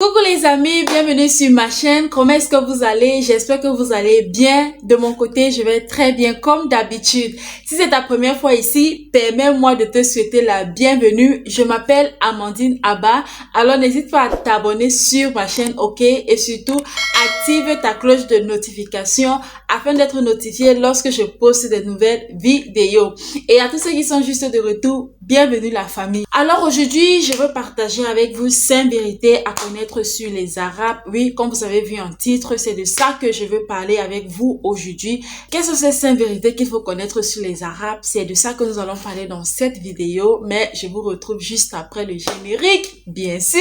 Coucou les amis, bienvenue sur ma chaîne. Comment est-ce que vous allez? J'espère que vous allez bien. De mon côté, je vais très bien comme d'habitude. Si c'est ta première fois ici, permets-moi de te souhaiter la bienvenue. Je m'appelle Amandine Abba. Alors n'hésite pas à t'abonner sur ma chaîne, ok? Et surtout, active ta cloche de notification afin d'être notifié lorsque je poste de nouvelles vidéos. Et à tous ceux qui sont juste de retour, bienvenue la famille. Alors aujourd'hui, je veux partager avec vous 5 vérités à connaître sur les Arabes. Oui, comme vous avez vu en titre, c'est de ça que je veux parler avec vous aujourd'hui. Quelles sont ces 5 vérités qu'il faut connaître sur les Arabes? C'est de ça que nous allons parler dans cette vidéo, mais je vous retrouve juste après le générique, bien sûr.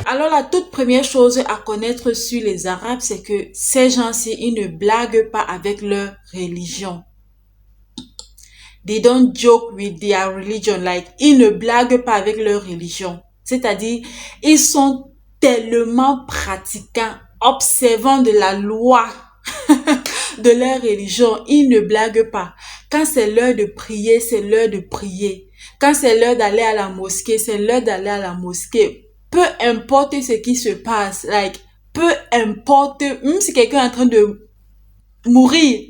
Alors la toute première chose à connaître sur les Arabes, c'est que ces gens-ci, ils ne blaguent pas avec leur religion. They don't joke with their religion. Like, ils ne blaguent pas avec leur religion. C'est-à-dire, ils sont tellement pratiquants, observants de la loi de leur religion. Ils ne blaguent pas. Quand c'est l'heure de prier, c'est l'heure de prier. Quand c'est l'heure d'aller à la mosquée, c'est l'heure d'aller à la mosquée. Peu importe ce qui se passe, like, peu importe, même si quelqu'un est en train de mourir,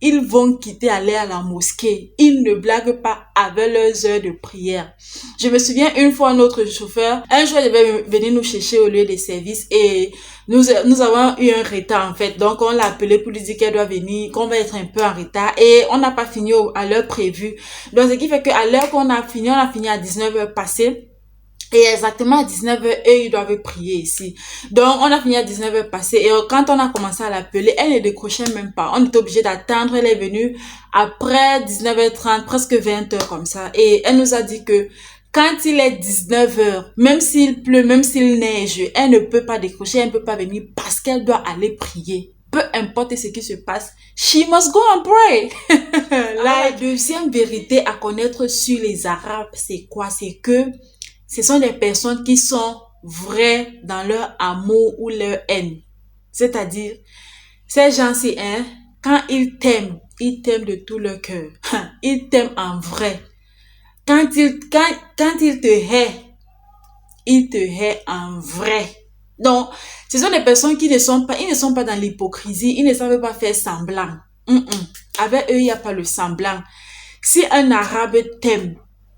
ils vont quitter aller à la mosquée. Ils ne blaguent pas avec leurs heures de prière. Je me souviens une fois, notre chauffeur, un jour, il devait venir nous chercher au lieu de service et nous avons eu un retard en fait. Donc, on l'a appelé pour lui dire qu'elle doit venir, qu'on va être un peu en retard et on n'a pas fini à l'heure prévue. Donc, ce qui fait qu'à l'heure qu'on a fini, on a fini à 19h passées. Et exactement à 19h, eux, ils doivent prier ici. Donc, on a fini à 19h passé. Et quand on a commencé à l'appeler, elle ne décrochait même pas. On était obligé d'attendre. Elle est venue après 19h30, presque 20h comme ça. Et elle nous a dit que quand il est 19h, même s'il pleut, même s'il neige, elle ne peut pas décrocher, elle ne peut pas venir parce qu'elle doit aller prier. Peu importe ce qui se passe, she must go and pray. La deuxième vérité à connaître sur les Arabes, c'est quoi? C'est que ce sont des personnes qui sont vraies dans leur amour ou leur haine. C'est-à-dire, ces gens-ci, hein, quand ils t'aiment de tout leur cœur. Ils t'aiment en vrai. Quand ils te haient en vrai. Donc, ce sont des personnes qui ils ne sont pas dans l'hypocrisie, ils ne savent pas faire semblant. Avec eux, il n'y a pas le semblant. Si un Arabe t'aime,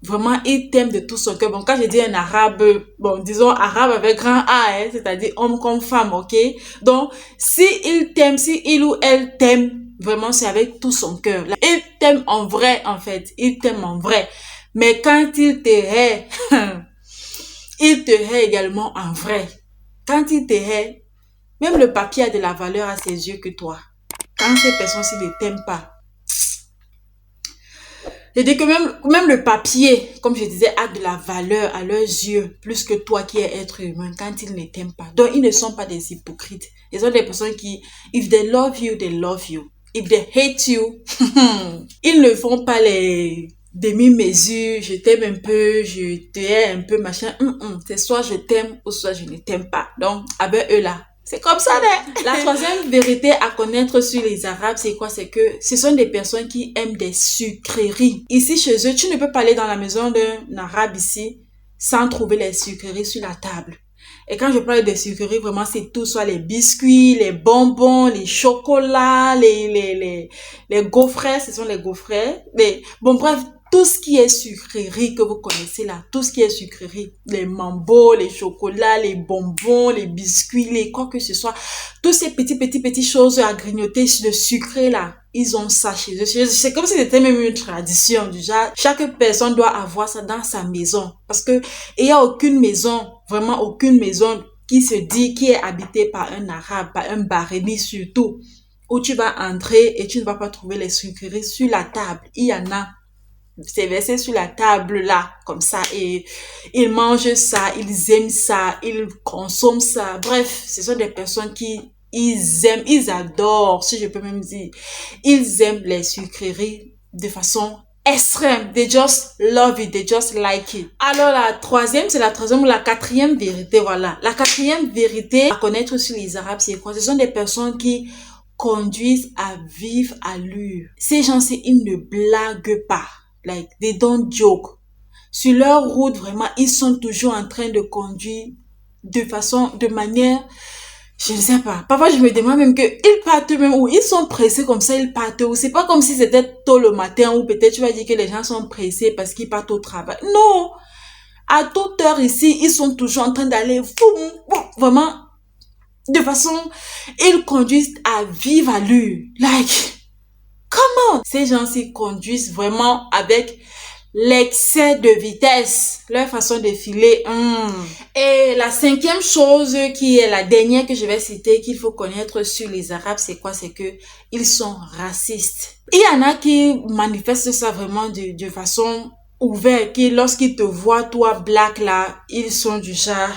vraiment, il t'aime de tout son cœur. Bon, quand je dis un Arabe, bon, disons Arabe avec grand A, hein, c'est-à-dire homme comme femme, ok? Donc, si il ou elle t'aime, vraiment, c'est avec tout son cœur. Il t'aime en vrai, en fait. Il t'aime en vrai. Mais quand il te hait, il te hait également en vrai. Quand il te hait, même le papier a de la valeur à ses yeux que toi. Quand ces personnes-ci ne t'aiment pas, je dis que même le papier, comme je disais, a de la valeur à leurs yeux, plus que toi qui es être humain, quand ils ne t'aiment pas. Donc, ils ne sont pas des hypocrites. Ils sont des personnes qui, if they love you, they love you. If they hate you, ils ne font pas les demi-mesures, je t'aime un peu, je te hais un peu, machin. C'est soit je t'aime ou soit je ne t'aime pas. Donc, avec eux là, c'est comme ça, né? La troisième vérité à connaître sur les Arabes, c'est quoi? C'est que ce sont des personnes qui aiment des sucreries. Ici, chez eux, tu ne peux pas aller dans la maison d'un Arabe ici sans trouver les sucreries sur la table. Et quand je parle de sucreries, vraiment, c'est tout, soit les biscuits, les bonbons, les chocolats, les gaufrets, ce sont les gaufrets. Bon, bref, tout ce qui est sucrerie que vous connaissez là, tout ce qui est sucrerie, les mambos, les chocolats, les bonbons, les biscuits, les quoi que ce soit, tous ces petites choses à grignoter de sucré là, ils ont ça chez eux. C'est comme si c'était même une tradition du genre, chaque personne doit avoir ça dans sa maison. Parce que il y a aucune maison, vraiment aucune maison qui se dit, qui est habitée par un Arabe, par un Barémi surtout, où tu vas entrer et tu ne vas pas trouver les sucreries sur la table. Il y en a. C'est versé sur la table là, comme ça, et ils mangent ça, ils aiment ça, ils consomment ça. Bref, ce sont des personnes qui, ils aiment, ils adorent, si je peux même dire, ils aiment les sucreries de façon extrême. They just love it, they just like it. Alors la troisième, c'est la troisième ou la quatrième vérité, voilà. La quatrième vérité à connaître sur les Arabes, c'est quoi? Ce sont des personnes qui conduisent à vive allure. Ces gens-ci, ils ne blaguent pas. Like, they don't joke. Sur leur route, vraiment, ils sont toujours en train de conduire de manière, je ne sais pas. Parfois, je me demande même qu'ils partent même où ils sont pressés comme ça, ils partent où. C'est pas comme si c'était tôt le matin ou peut-être tu vas dire que les gens sont pressés parce qu'ils partent au travail. Non! À toute heure ici, ils sont toujours en train d'aller, vraiment, de façon, ils conduisent à vive allure. Like, comment? Ces gens-ci conduisent vraiment avec l'excès de vitesse, leur façon de filer. Et la cinquième chose qui est la dernière que je vais citer, qu'il faut connaître sur les Arabes, c'est quoi? C'est que ils sont racistes. Il y en a qui manifestent ça vraiment de façon ouverte, qui lorsqu'ils te voient, toi, black, là, ils sont du genre,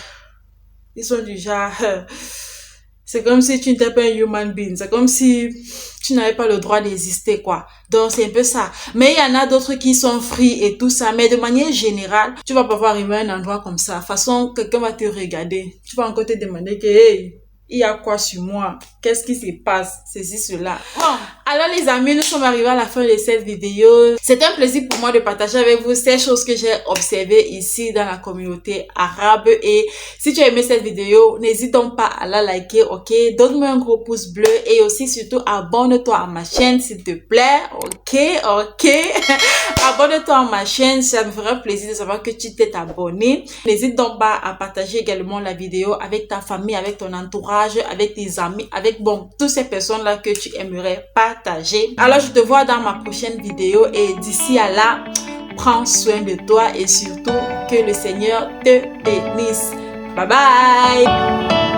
c'est comme si tu n'étais pas un human being. C'est comme si tu n'avais pas le droit d'exister, quoi. Donc, c'est un peu ça. Mais il y en a d'autres qui sont free et tout ça. Mais de manière générale, tu vas pas pouvoir arriver à un endroit comme ça. De toute façon, quelqu'un va te regarder. Tu vas encore te demander que, hey, il y a quoi sur moi? Qu'est-ce qui se passe? Ceci, cela. Bon. Alors les amis, nous sommes arrivés à la fin de cette vidéo. C'est un plaisir pour moi de partager avec vous ces choses que j'ai observées ici dans la communauté arabe. Et si tu as aimé cette vidéo, n'hésite donc pas à la liker, ok? Donne-moi un gros pouce bleu et aussi surtout abonne-toi à ma chaîne s'il te plaît, ok? Abonne-toi à ma chaîne, ça me fera plaisir de savoir que tu t'es abonné. N'hésite donc pas à partager également la vidéo avec ta famille, avec ton entourage, avec tes amis, avec toutes ces personnes-là que tu aimerais partager. Alors, je te vois dans ma prochaine vidéo et d'ici à là, prends soin de toi et surtout que le Seigneur te bénisse. Bye bye!